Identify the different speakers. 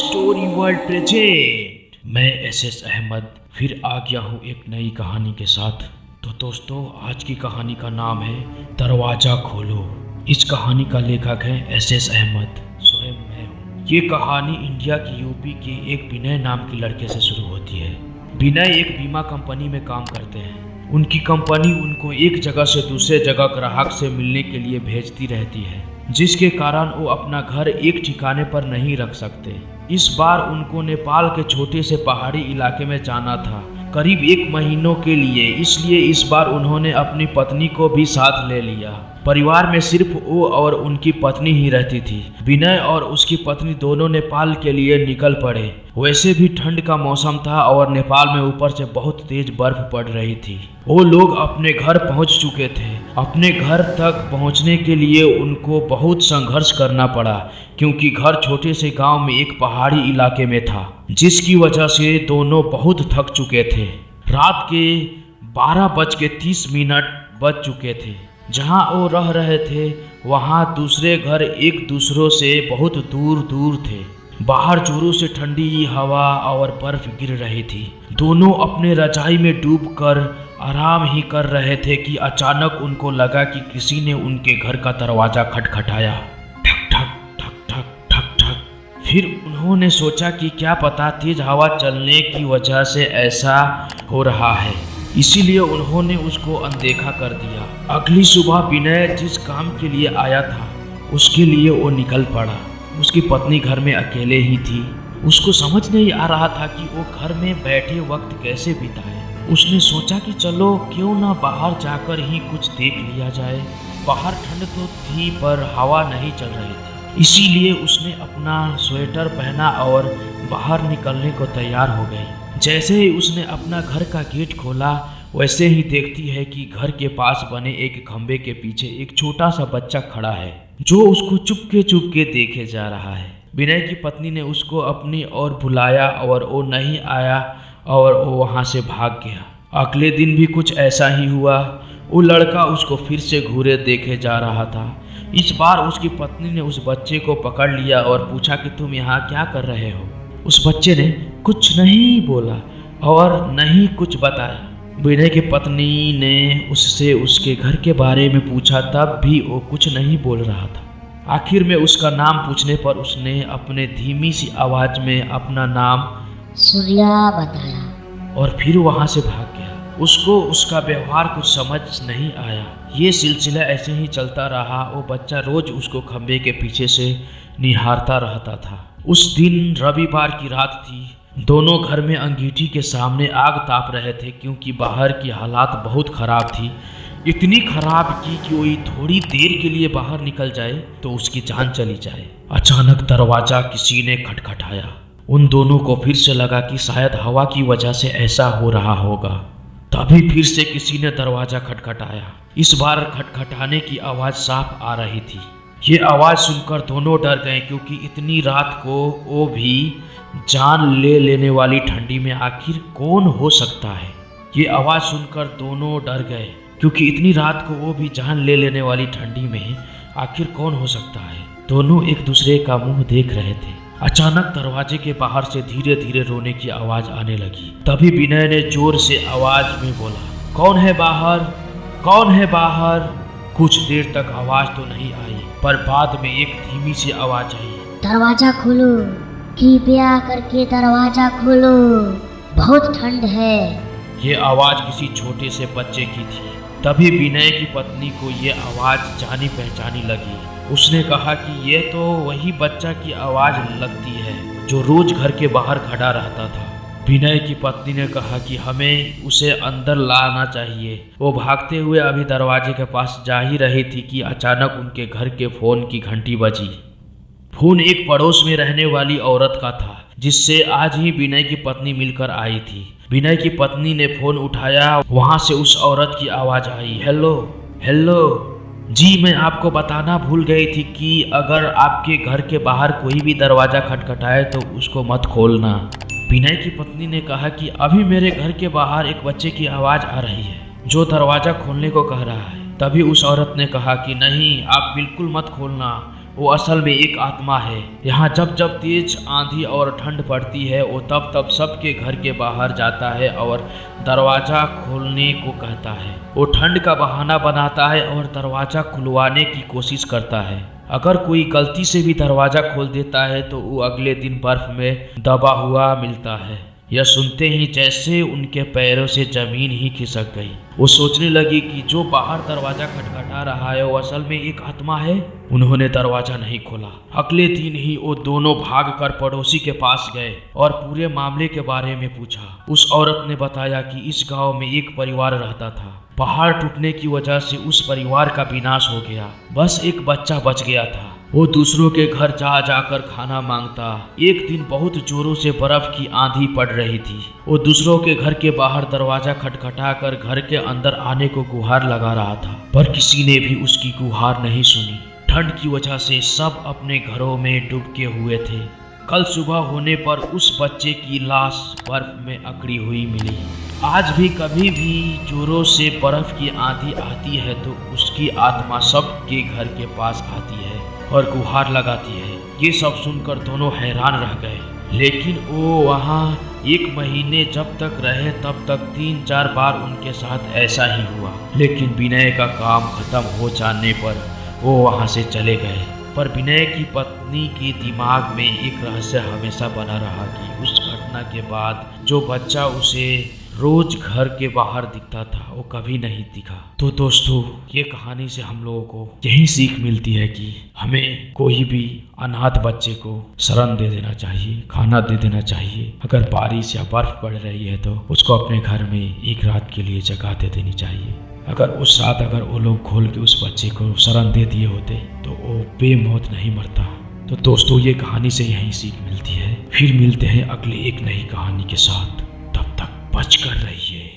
Speaker 1: Story world present. मैं SS Ahmad फिर आ गया हूँ एक नई कहानी के साथ। तो दोस्तों, आज की कहानी का नाम है दरवाजा खोलो। इस कहानी का लेखक है एसएस अहमद, स्वयं मैं हूँ। ये कहानी इंडिया की यूपी के एक विनय नाम की लड़के से शुरू होती है। विनय एक बीमा कंपनी में काम करते हैं। उनकी कंपनी उनको एक जगह से दूसरे जगह ग्राहक से मिलने के लिए भेजती रहती है, जिसके कारण वो अपना घर एक ठिकाने पर नहीं रख सकते। इस बार उनको नेपाल के छोटे से पहाड़ी इलाके में जाना था, करीब 1 महीनों के लिए। इसलिए इस बार उन्होंने अपनी पत्नी को भी साथ ले लिया। परिवार में सिर्फ वो और उनकी पत्नी ही रहती थी। विनय और उसकी पत्नी दोनों नेपाल के लिए निकल पड़े। वैसे भी ठंड का मौसम था और नेपाल में ऊपर से बहुत तेज बर्फ पड़ रही थी। वो लोग अपने घर पहुंच चुके थे। अपने घर तक पहुंचने के लिए उनको बहुत संघर्ष करना पड़ा, क्योंकि घर छोटे से गांव में एक पहाड़ी इलाके में था, जिसकी वजह से दोनों बहुत थक चुके थे। रात के 12:30 बज चुके थे। जहां वो रह रहे थे वहां दूसरे घर एक दूसरों से बहुत दूर दूर थे। बाहर जोरों से ठंडी हवा और बर्फ गिर रही थी। दोनों अपने रजाई में डूबकर आराम ही कर रहे थे कि अचानक उनको लगा कि किसी ने उनके घर का दरवाजा खटखटाया। ठक ठक ठक ठक ठक ठक। फिर उन्होंने सोचा कि क्या पता तेज हवा चलने की वजह से ऐसा हो रहा है, इसीलिए उन्होंने उसको अनदेखा कर दिया। अगली सुबह विनय जिस काम के लिए आया था उसके लिए वो निकल पड़ा। उसकी पत्नी घर में अकेले ही थी। उसको समझ नहीं आ रहा था कि वो घर में बैठे वक्त कैसे बिताए। उसने सोचा कि चलो क्यों ना बाहर जाकर ही कुछ देख लिया जाए। बाहर ठंड तो थी पर हवा नहीं चल रही थी, इसीलिए उसने अपना स्वेटर पहना और बाहर निकलने को तैयार हो गई। जैसे ही उसने अपना घर का गेट खोला, वैसे ही देखती है कि घर के पास बने एक खंबे के पीछे एक छोटा सा बच्चा खड़ा है, जो उसको चुपके चुपके देखे जा रहा है। विनय की पत्नी ने उसको अपनी ओर बुलाया और वो नहीं आया और वो वहाँ से भाग गया। अगले दिन भी कुछ ऐसा ही हुआ। वो लड़का उसको फिर से घूरे देखे जा रहा था। इस बार उसकी पत्नी ने उस बच्चे को पकड़ लिया और पूछा कि तुम यहाँ क्या कर रहे हो। उस बच्चे ने कुछ नहीं बोला और नहीं कुछ बताया। विनय की पत्नी ने उससे उसके घर के बारे में पूछा, तब भी वो कुछ नहीं बोल रहा था। आखिर में उसका नाम पूछने पर उसने अपने धीमी सी आवाज में अपना नाम
Speaker 2: सूर्या बताया
Speaker 1: और फिर वहां से भाग गया। उसको उसका व्यवहार कुछ समझ नहीं आया। ये सिलसिला ऐसे ही चलता रहा। वो बच्चा रोज उसको खंबे के पीछे से निहारता रहता था। उस दिन रविवार की रात थी। दोनों घर में अंगीठी के सामने आग ताप रहे थे, क्योंकि बाहर की हालात बहुत खराब थी। इतनी खराब कि कोई थोड़ी देर के लिए बाहर निकल जाए तो उसकी जान चली जाए। अचानक दरवाजा किसी ने खटखटाया। उन दोनों को फिर से लगा कि शायद हवा की वजह से ऐसा हो रहा होगा। तभी फिर से किसी ने दरवाजा खटखटाया। इस बार खटखटाने की आवाज साफ आ रही थी। ये आवाज सुनकर दोनों डर गए, क्योंकि इतनी रात को वो भी जान ले लेने वाली ठंडी में आखिर कौन हो सकता है। ये आवाज सुनकर दोनों डर गए, क्योंकि इतनी रात को वो भी जान ले लेने वाली ठंडी में आखिर कौन हो सकता है। दोनों एक दूसरे का मुंह देख रहे थे। अचानक दरवाजे के बाहर से धीरे धीरे रोने की आवाज आने लगी। तभी विनय ने जोर से आवाज में बोला, कौन है बाहर, कौन है बाहर। कुछ देर तक आवाज तो नहीं आई, पर बाद में एक धीमी सी आवाज आई,
Speaker 2: दरवाजा खोलो, कृपया करके दरवाजा खोलो, बहुत ठंड है।
Speaker 1: ये आवाज किसी छोटे से बच्चे की थी। तभी विनय की पत्नी को ये आवाज जानी पहचानी लगी। उसने कहा कि ये तो वही बच्चा की आवाज लगती है जो रोज घर के बाहर खड़ा रहता था। विनय की पत्नी ने कहा कि हमें उसे अंदर लाना चाहिए। वो भागते हुए अभी दरवाजे के पास जा ही रही थी कि अचानक उनके घर के फोन की घंटी बजी। फोन एक पड़ोस में रहने वाली औरत का था, जिससे आज ही विनय की पत्नी मिलकर आई थी। विनय की पत्नी ने फोन उठाया। वहां से उस औरत की आवाज आई, हेलो हेलो जी, मैं आपको बताना भूल गई थी कि अगर आपके घर के बाहर कोई भी दरवाजा खटखटाए तो उसको मत खोलना। विनय की पत्नी ने कहा कि अभी मेरे घर के बाहर एक बच्चे की आवाज आ रही है जो दरवाजा खोलने को कह रहा है। तभी उस औरत ने कहा कि नहीं, आप बिल्कुल मत खोलना, वो असल में एक आत्मा है। यहाँ जब जब तेज आंधी और ठंड पड़ती है वो तब तब सबके घर के बाहर जाता है और दरवाजा खोलने को कहता है। वो ठंड का बहाना बनाता है और दरवाजा खुलवाने की कोशिश करता है। अगर कोई गलती से भी दरवाजा खोल देता है तो वो अगले दिन बर्फ में दबा हुआ मिलता है। यह सुनते ही जैसे उनके पैरों से जमीन ही खिसक गई। वो सोचने लगी कि जो बाहर दरवाजा खटखटा रहा है वो असल में एक आत्मा है। उन्होंने दरवाजा नहीं खोला। अगले दिन ही वो दोनों भागकर पड़ोसी के पास गए और पूरे मामले के बारे में पूछा। उस औरत ने बताया कि इस गांव में एक परिवार रहता था। पहाड़ टूटने की वजह से उस परिवार का विनाश हो गया। बस एक बच्चा बच गया था। वो दूसरों के घर जा जाकर खाना मांगता। एक दिन बहुत जोरों से बर्फ की आंधी पड़ रही थी। वो दूसरों के घर के बाहर दरवाजा खटखटाकर घर के अंदर आने को गुहार लगा रहा था, पर किसी ने भी उसकी गुहार नहीं सुनी। ठंड की वजह से सब अपने घरों में डूबके हुए थे। कल सुबह होने पर उस बच्चे की लाश बर्फ में अकड़ी हुई मिली। आज भी कभी भी जोरों से बर्फ की आंधी आती है तो उसकी आत्मा सबके घर के पास आती है और गुहार लगाती है। ये सब सुनकर दोनों हैरान रह गए। लेकिन वो वहाँ 1 महीने जब तक रहे तब तक 3-4 बार उनके साथ ऐसा ही हुआ। लेकिन विनय का काम खत्म हो जाने पर वो वहाँ से चले गए। पर विनय की पत्नी के दिमाग में एक रहस्य हमेशा बना रहा कि उस घटना के बाद जो बच्चा उसे रोज घर के बाहर दिखता था वो कभी नहीं दिखा। तो दोस्तों, ये कहानी से हम लोगों को यही सीख मिलती है कि हमें कोई भी अनाथ बच्चे को शरण दे देना चाहिए, खाना दे देना चाहिए। अगर बारिश या बर्फ पड़ रही है तो उसको अपने घर में एक रात के लिए जगह दे देनी चाहिए। अगर उस रात अगर वो लोग खोल के उस बच्चे को शरण दे दिए होते तो वो बेमौत नहीं मरता। तो दोस्तों, ये कहानी से यही सीख मिलती है। फिर मिलते हैं अगले एक नई कहानी के साथ। तब तक बच कर रहिए।